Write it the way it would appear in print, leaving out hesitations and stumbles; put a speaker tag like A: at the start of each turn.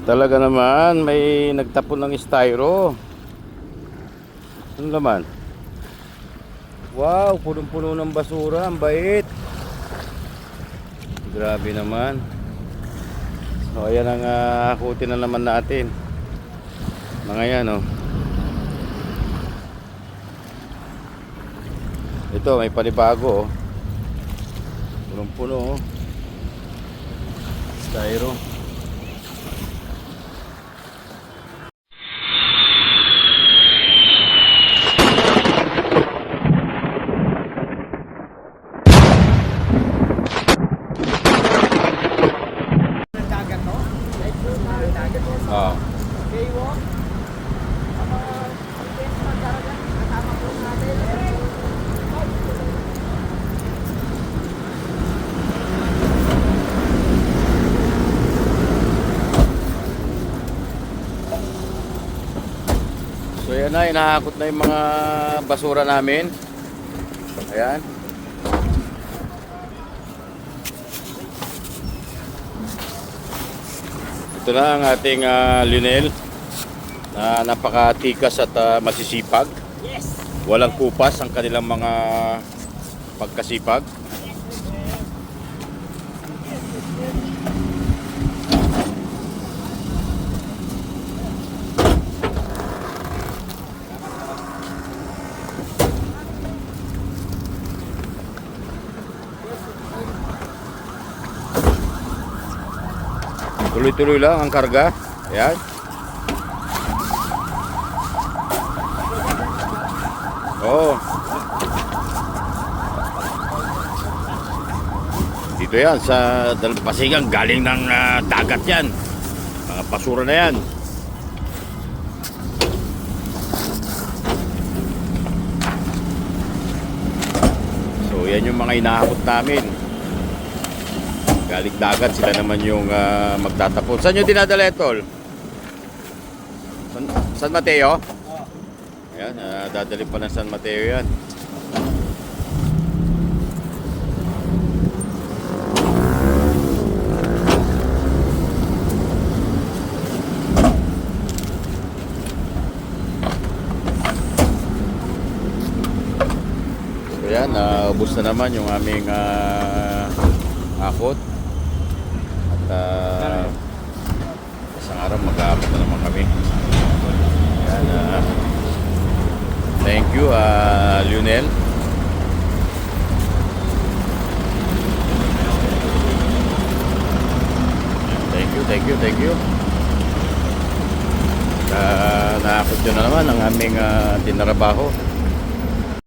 A: Talaga naman, may nagtapon ng styro. Ano naman? Wow, punong-puno ng basura. Ang bait. Grabe naman. So, ayan ang hakutin na naman natin. Mga yan, oh. Ito, may panibago, oh. Punong-puno, oh. Styro. Ah. So yan na, inahakot na yung mga basura namin. Ayan. Ito na ang ating Lionel na napakatikas at masisipag.
B: Yes.
A: Walang kupas ang kanilang mga pagkasipag. Tuloy-tuloy lang ang karga. Ayan. Oh. Dito yan sa Dalampasigan, galing ng dagat yan. Mga basura na yan. So yan yung mga inahakot namin. Galing dagat, sila naman yung magtatapon. Saan nyo dinadala ito? San Mateo? Ayan, dadali pa ng San Mateo yan. So yan, ubos na naman yung aming akot. At isang araw mag-aabot na naman kami. Ayan, thank you, Lionel. Thank you. Naakot nyo na naman ang aming tinarabaho.